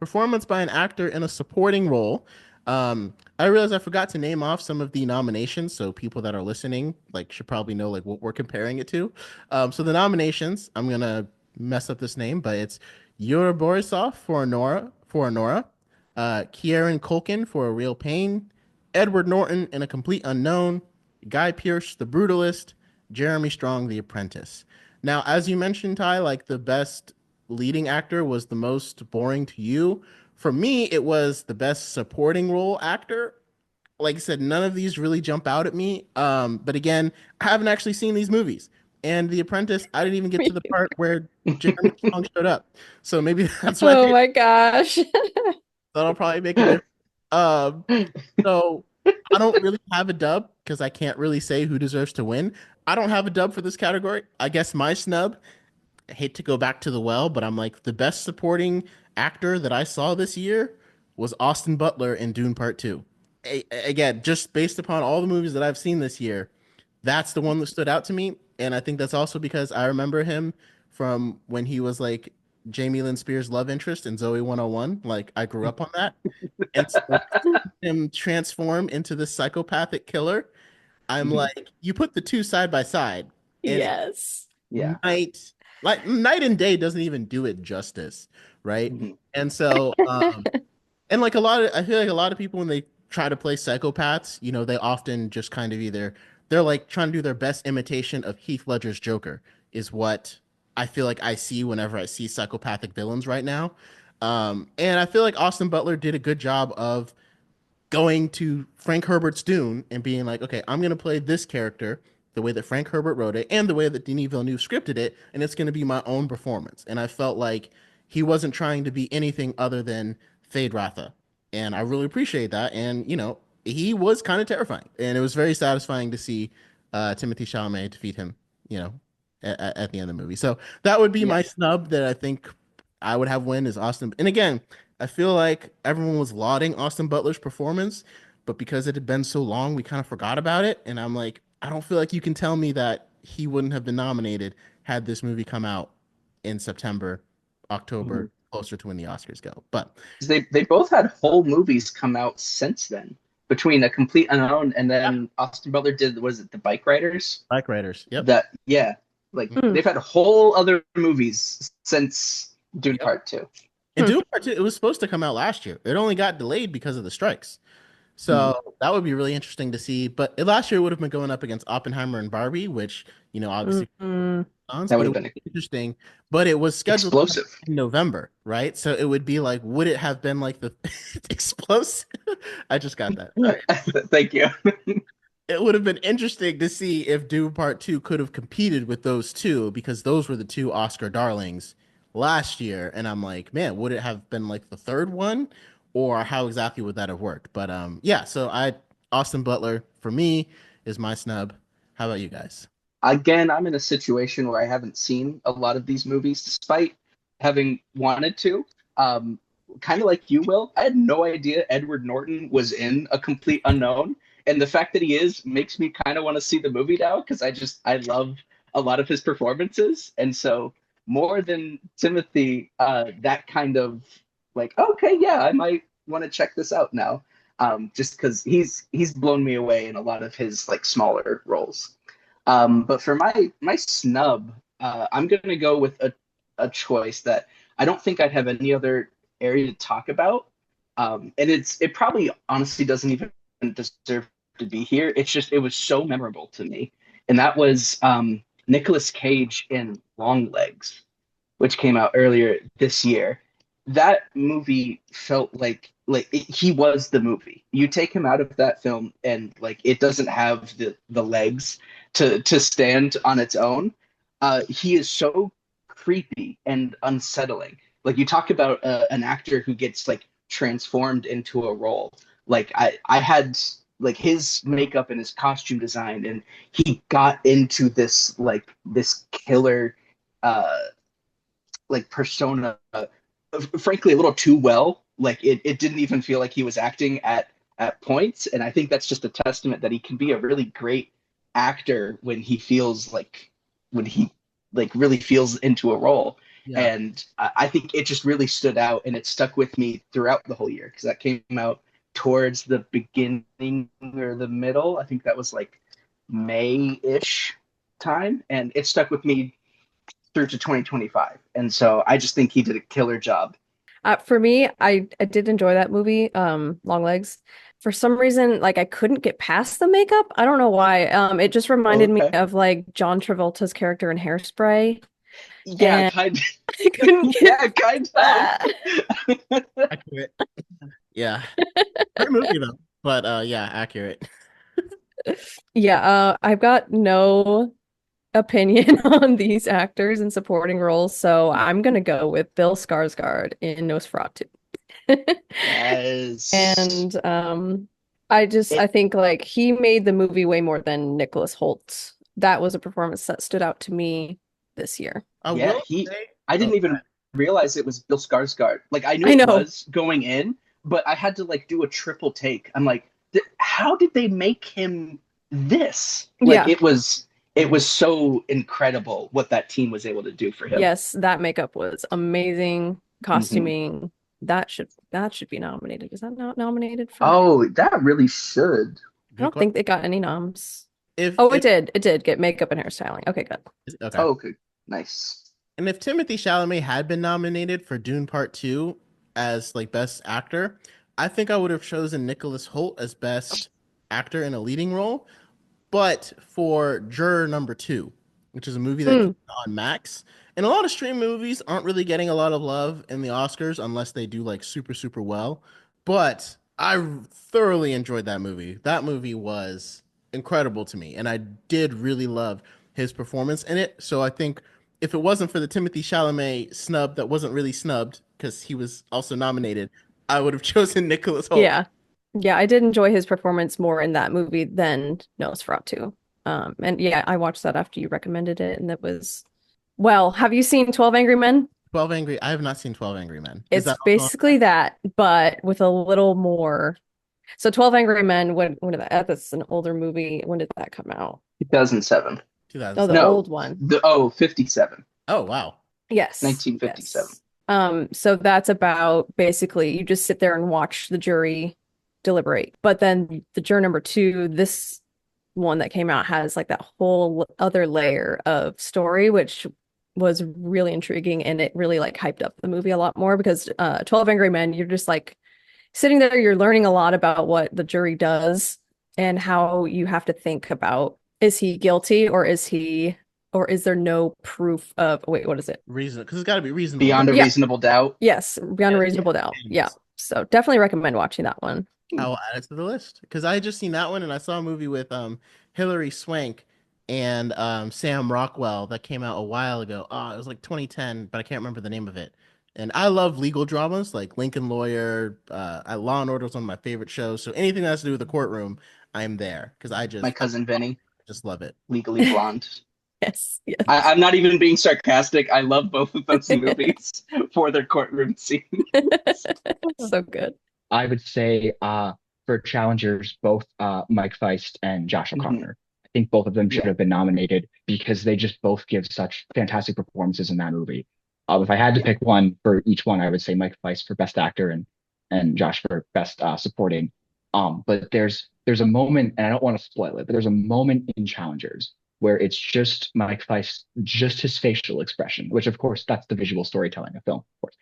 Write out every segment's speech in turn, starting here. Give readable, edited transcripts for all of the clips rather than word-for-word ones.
performance by an actor in a supporting role. I realized I forgot to name off some of the nominations, so people that are listening like should probably know like what we're comparing it to. So the nominations, I'm gonna mess up this name, but it's Yura Borisov for ANORA, Kieran Culkin for A Real Pain, Edward Norton in A Complete Unknown, Guy Pearce, The Brutalist, Jeremy Strong, The Apprentice. Now, as you mentioned, Ty, like the best leading actor was the most boring to you. For me, it was the best supporting role actor. Like I said, none of these really jump out at me. But again, I haven't actually seen these movies. And The Apprentice, I didn't even get to the part where Jeremy Strong showed up. So maybe that's why Oh my gosh. that'll probably make a difference. Um, so I don't really have a dub because I can't really say who deserves to win. I don't have a dub for this category. I guess my snub, I hate to go back to the well, but I'm like the best supporting actor that I saw this year was Austin Butler in Dune Part 2. Again, just based upon all the movies that I've seen this year, that's the one that stood out to me. And I think that's also because I remember him from when he was like Jamie Lynn Spears' love interest in Zoe 101. Like I grew up on that. And so him transform into this psychopathic killer, I'm Mhm. like, you put the two side by side, and Yes. Yeah. night and day doesn't even do it justice, right? Mhm. And so, and like I feel like a lot of people when they try to play psychopaths, they often just kind of either they're like trying to do their best imitation of Heath Ledger's Joker is what I feel like I see whenever I see psychopathic villains right now. And I feel like Austin Butler did a good job of going to Frank Herbert's Dune and being like, okay, I'm going to play this character the way that Frank Herbert wrote it and the way that Denis Villeneuve scripted it, and it's going to be my own performance. And I felt like he wasn't trying to be anything other than Fade Ratha. And I really appreciate that. And, he was kind of terrifying. And it was very satisfying to see Timothy Chalamet defeat him, at the end of the movie. So that would be Yeah. my snub that I think I would have win is Austin. And again, I feel like everyone was lauding Austin Butler's performance, but because it had been so long, we kind of forgot about it. And I'm like, I don't feel like you can tell me that he wouldn't have been nominated had this movie come out in September, Mhm. October, closer to when the Oscars go. But 'Cause they both had whole movies come out since then, between A Complete Unknown and yeah, then Austin Butler did, was it The Bike Riders? Bike Riders. Yep. That, yeah, like Hmm. they've had whole other movies since Dune Yep. Part 2. And Hmm. Doom Part 2, it was supposed to come out last year. It only got delayed because of the strikes. Mhm. So that would be really interesting to see. But last year would have been going up against Oppenheimer and Barbie, which, obviously Mm-mm. but That would it have was been interesting. But it was scheduled explosive. in November, right? So it would be like, would it have been like the explosive? I just got that. Sorry. Thank you. It would have been interesting to see if Dune Part 2 could have competed with those two because those were the two Oscar darlings last year. And I'm like, man, would it have been like the third one? Or how exactly would that have worked? But yeah, so Austin Butler for me is my snub. How about you guys? Again, I'm in a situation where I haven't seen a lot of these movies, despite having wanted to. Um, Kind of like you, Will. I had no idea Edward Norton was in A Complete Unknown, and the fact that he is makes me kind of want to see the movie now because I love a lot of his performances, and so more than Timothy, that kind of like, okay, yeah, I might want to check this out now, just because he's blown me away in a lot of his like smaller roles. But for my snub, I'm gonna go with a choice that I don't think I'd have any other area to talk about. And it probably honestly doesn't even deserve to be here. It's just it was so memorable to me, and that was Nicolas Cage in Long Legs, which came out earlier this year. That movie felt he was the movie. You take him out of that film and like it doesn't have the legs to stand on its own. He is so creepy and unsettling. Like you talk about an actor who gets like transformed into a role. Like I had like his makeup and his costume design, and he got into this killer uh like persona, frankly a little too well. Like it didn't even feel like he was acting at points, and I think that's just a testament that he can be a really great actor when he feels like when he like really feels into a role. Yeah. And I think it just really stood out, and it stuck with me throughout the whole year because that came out towards the beginning or the middle. I think that was like May-ish time, and it stuck with me through to 2025. And so I just think he did a killer job. For me, I did enjoy that movie, Long Legs. For some reason, like I couldn't get past the makeup. I don't know why. It just Oh, reminded me okay. of like John Travolta's character in Hairspray, Yeah, and kind I couldn't of. get Yeah, kind of. that. Accurate. Yeah. Great movie though. But yeah, accurate. Yeah, I've got no opinion on these actors in supporting roles, so I'm gonna go with Bill Skarsgård in Nosferatu. Yes. And I It, think like he made the movie way more than Nicholas Hoult. That was a performance that stood out to me this year. I yeah, will say, I oh, didn't even realize it was Bill Skarsgård. Like I knew I it know. was going in, but I had to like do a triple take. I'm like, how did they make him this? Like Yeah. it was so incredible what that team was able to do for him. Yes, that makeup was amazing. Hmm. Costuming. That should be nominated. Is that not nominated for? Oh, that really should. I good don't question. think they got any noms. If Oh, it if did. It did get makeup and hairstyling. Okay, good. okay. Oh, okay. Nice. And if Timothy Chalamet had been nominated for Dune Part 2 as like best actor, I think I would have chosen Nicholas Hoult as best actor in a leading role. But for Juror Number Two, which is a movie that came Hmm. on Max, and a lot of stream movies aren't really getting a lot of love in the Oscars unless they do like super, super well. But I thoroughly enjoyed that movie. That movie was incredible to me, and I did really love his performance in it. So I think if it wasn't for the Timothy Chalamet snub that wasn't really snubbed because he was also nominated, I would have chosen Nicholas Hoult. Yeah. Yeah, I did enjoy his performance more in that movie than Nosferatu. And yeah, I watched that after you recommended it, and it was well, have you seen 12 Angry Men? 12 Angry. I have not seen 12 Angry Men. Is It's that also on basically Max? that, but with a little more. So 12 Angry Men, when did that, that's an older movie. When did that come out? 2007. Oh, the 2007. No, old one. 57. Oh, wow. Yes, 1957. yes. So that's about basically you just sit there and watch the jury deliberate. But then the juror number two, this one that came out has like that whole other layer of story, which was really intriguing and it really like hyped up the movie a lot more because 12 Angry Men, you're just like sitting there, you're learning a lot about what the jury does and how you have to think about is he guilty or is there no proof of wait, what is it? Reason, because it's got to be reasonable. Beyond a Yeah, reasonable doubt. yes, beyond a Yeah. reasonable doubt. Yeah. So definitely recommend watching that one. Hmm. I will add it to the list because I just seen that one and I saw a movie with Hilary Swank and Sam Rockwell that came out a while ago. Oh, it was like 2010, but I can't remember the name of it. And I love legal dramas like Lincoln Lawyer. Law and Order is one of my favorite shows. So anything that has to do with the courtroom, I'm there because My cousin Vinny, just love it. Legally Blonde. Yes, I'm not even being sarcastic. I love both of those yes. movies for their courtroom scene. So good. I would say for challengers, both Mike Feist and Josh Mhm. O'Connor. I think both of them should Yeah. have been nominated because they just both give such fantastic performances in that movie. If I had to Yeah. pick one for each one, I would say Mike Feist for best actor and Josh for best supporting. But there's a moment, and I don't want to spoil it, but there's a moment in Challengers where it's just Mike Feist, just his facial expression, which of course that's the visual storytelling of film, of course.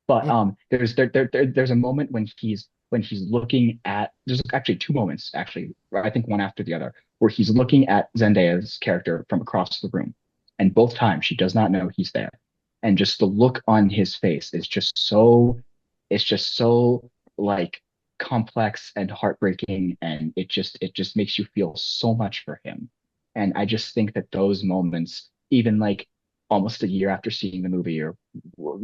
But there's a moment when he's looking at there's actually two moments actually I think one after the other where he's looking at Zendaya's character from across the room, and both times she does not know he's there, and just the look on his face is just so it's just so like complex and heartbreaking, and it just makes you feel so much for him, and I just think that those moments even like almost a year after seeing the movie or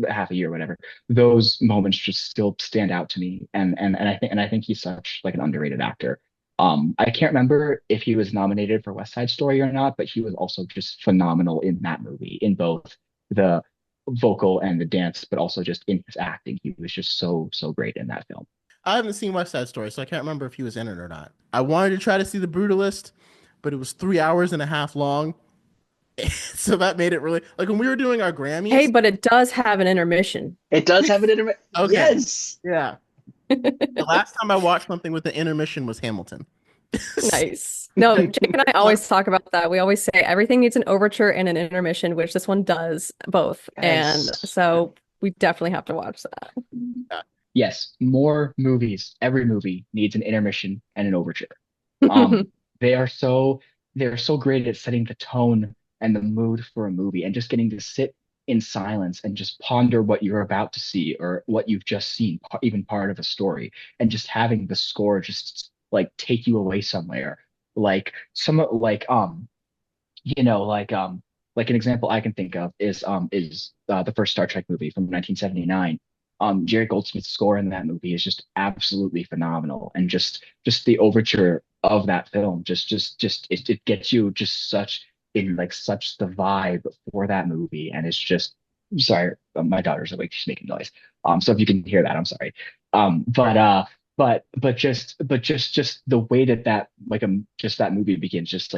half a year, whatever, those moments just still stand out to me. And I think he's such like an underrated actor. I can't remember if he was nominated for West Side Story or not, but he was also just phenomenal in that movie, in both the vocal and the dance, but also just in his acting. He was just so great in that film. I haven't seen West Side Story, so I can't remember if he was in it or not. I wanted to try to see The Brutalist, but it was 3 hours and a half long. So that made it really like when we were doing our Hey, Grammys. but it does have an intermission. It does have an internet. Okay, Yes. yeah. The last time I watched something with the intermission was Hamilton. Nice. No, Jake and I always talk about that. We always say everything needs an overture and an intermission, which this one does both. And Yes. so we definitely have to watch that. Yes, more movies. Every movie needs an intermission and an overture. Um, they are so they're so great at setting the tone and the mood for a movie and just getting to sit in silence and just ponder what you're about to see or what you've just seen, even part of a story, and just having the score just like take you away somewhere. Like some like an example I can think of is the first Star Trek movie from 1979. Jerry Goldsmith's score in that movie is just absolutely phenomenal, and just the overture of that film it gets you just such in like such the vibe for that movie, and it's just sorry, my daughter's awake, she's making noise. So if you can hear that, I'm sorry. But just the way that just that movie begins, just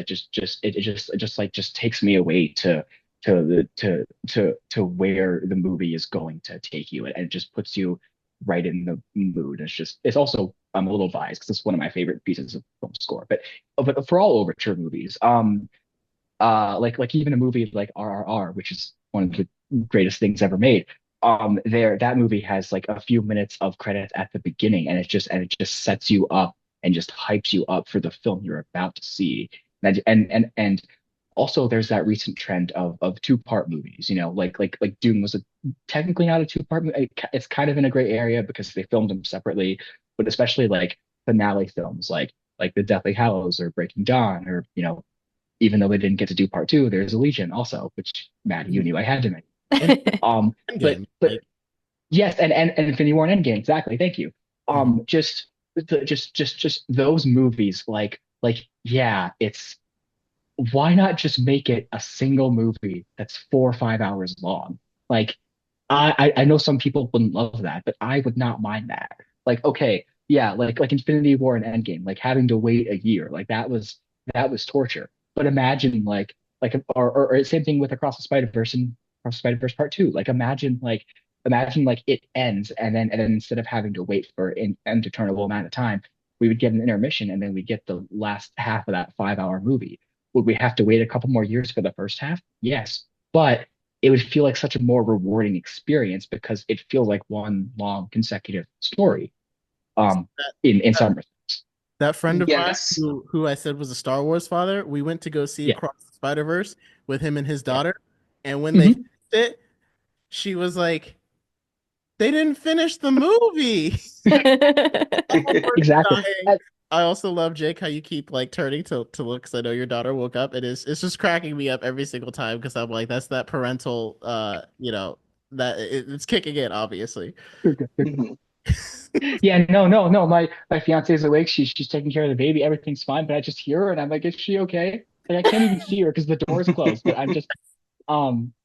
takes me away to where the movie is going to take you, and it just puts you right in the mood. It's also I'm a little biased because it's one of my favorite pieces of film score. But for all overture movies, like even a movie like RRR, which is one of the greatest things ever made. That movie has like a few minutes of credits at the beginning, and it just sets you up and just hypes you up for the film you're about to see. And also there's that recent trend of two-part movies, like Dune was technically not a two-part movie. It's kind of in a gray area because they filmed them separately, but especially like finale films like The Deathly Hallows or Breaking Dawn, or even though they didn't get to do part two, there's Allegiant also, which Matt, you knew I had to mention. And Um, but Endgame, but like yes, and Infinity War and Endgame, exactly. Thank you. mhm. Just those movies, yeah, it's why not just make it a single movie that's 4 or 5 hours long? Like, I know some people wouldn't love that, but I would not mind that. Like, okay, yeah, like Infinity War and Endgame, like having to wait a year, like that was torture. But imagine or same thing with Across the Spider-Verse and Across the Spider-Verse Part Two. Like imagine like it ends, and then instead of having to wait for an interminable amount of time, we would get an intermission, and then we get the last half of that 5 hour movie. Would we have to wait a couple more years for the first half? Yes, but it would feel like such a more rewarding experience because it feels like one long consecutive story. that, In that some respects. that friend of mine Yes. who I said was a Star Wars father, we went to go see Yeah, Across the Spider-Verse with him and his yeah. daughter. And when they Mhm. finished it, she was like, they didn't finish the movie. I was Exactly. dying. I also love Jake how you keep like turning to look because I know your daughter woke up. It's just cracking me up every single time because I'm like that's that parental that it's kicking in obviously. You're good. You're good. Mhm. Yeah, no, no, no. My fiance is awake. She's taking care of the baby. Everything's fine, but I just hear her and I'm like, is she okay? Like I can't even see her because the door's closed. But I'm just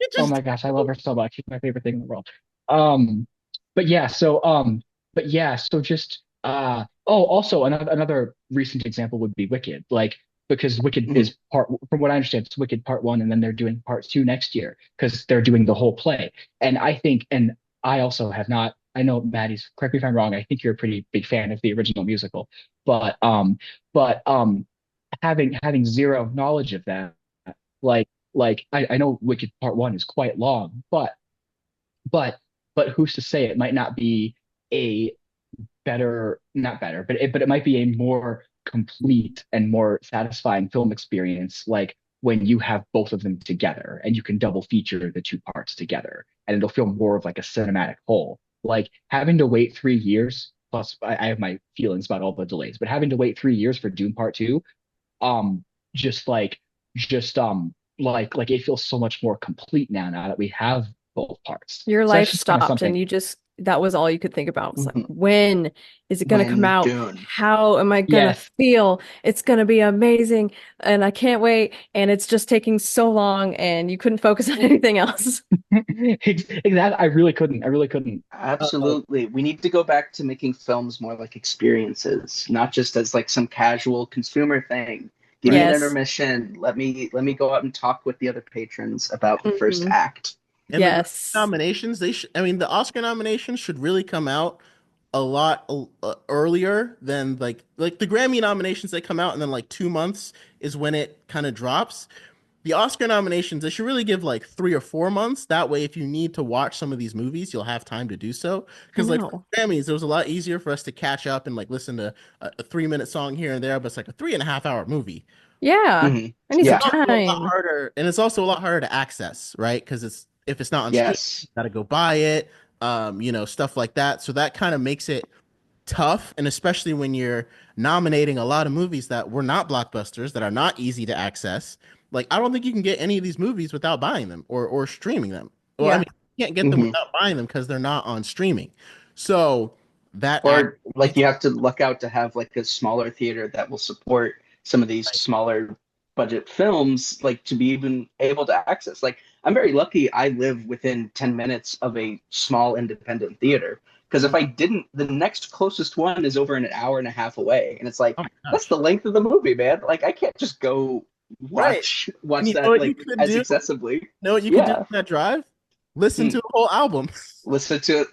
It oh just my gosh, I love her so much. She's my favorite thing in the world. Um but yeah, so just oh, also another recent example would be Wicked. Like because Wicked Mhm. is part from what I understand, it's Wicked part one, and then they're doing part two next year because they're doing the whole play. And I think, and I also have not, I know Maddie's, correct me if I'm wrong, I think you're a pretty big fan of the original musical, but having zero knowledge of that, I know Wicked part one is quite long, but who's to say it might not be a better, not better, but it might be a more complete and more satisfying film experience, like when you have both of them together and you can double feature the two parts together, and it'll feel more of like a cinematic whole. Like having to wait 3 years, plus I have my feelings about all the delays, but having to wait 3 years for Dune Part Two, um, just like just like it feels so much more complete now that we have both parts. Your So that's life just kind of stopped and something. that was all you could think about. It was like, Mhm. when is it going to come When out? Dune. How am I going to Yes. feel? It's going to be amazing. And I can't wait. And it's just taking so long and you couldn't focus on anything else. Exactly. I really couldn't. I really couldn't. Uh, Absolutely. We need to go back to making films more like experiences, not just as like some casual consumer thing. Give me an Yes. intermission. Let me go out and talk with the other patrons about the first Mhm. act. And the Yes. nominations, they should, I mean, the Oscar nominations should really come out a lot earlier than like the Grammy nominations. They come out and then like 2 months is when it kind of drops. The Oscar nominations, they should really give like 3 or 4 months. That way, if you need to watch some of these movies, you'll have time to do so. I Because like for know. the Grammys, it was a lot easier for us to catch up and like listen to a 3 minute song here and there, but it's like a 3.5 hour movie. Yeah. Hmm. I need some Yeah. Also a lot time. harder, and it's also a lot harder to access, right? Because it's if it's not on stream, Yes. you gotta go buy it, stuff like that. So that kind of makes it tough, and especially when you're nominating a lot of movies that were not blockbusters, that are not easy to access. Like I don't think you can get any of these movies without buying them or streaming them. Well, I Yeah. mean, you can't get them Hmm. without buying them because they're not on streaming. So that act Or like you have to look out to have like a smaller theater that will support some of these smaller budget films, like to be even able to access. Like I'm very lucky I live within 10 minutes of a small independent theater. Because if I didn't, the next closest one is over an hour and a half away. And it's like, oh my that's gosh. the length of the movie, man. Like I can't just go Right. And watch you know that what you like could as do? accessibly. Know what you could do on Yeah. that drive? Listen Hmm. to the whole album. Listen to it.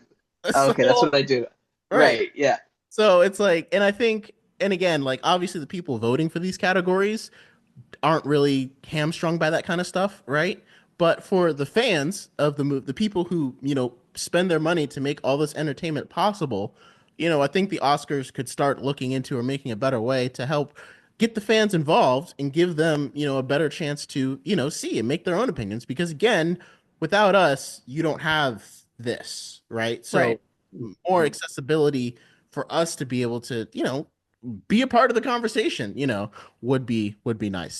Okay, that's So, what I do. right. Right. Yeah. So it's like, and I think, and again, like obviously the people voting for these categories aren't really hamstrung by that kind of stuff, right? But for the fans of the movie, the people who, spend their money to make all this entertainment possible, I think the Oscars could start looking into or making a better way to help get the fans involved and give them, a better chance to, see and make their own opinions. Because again, without us, you don't have this, right? Right. So more accessibility for us to be able to, be a part of the conversation, would be nice.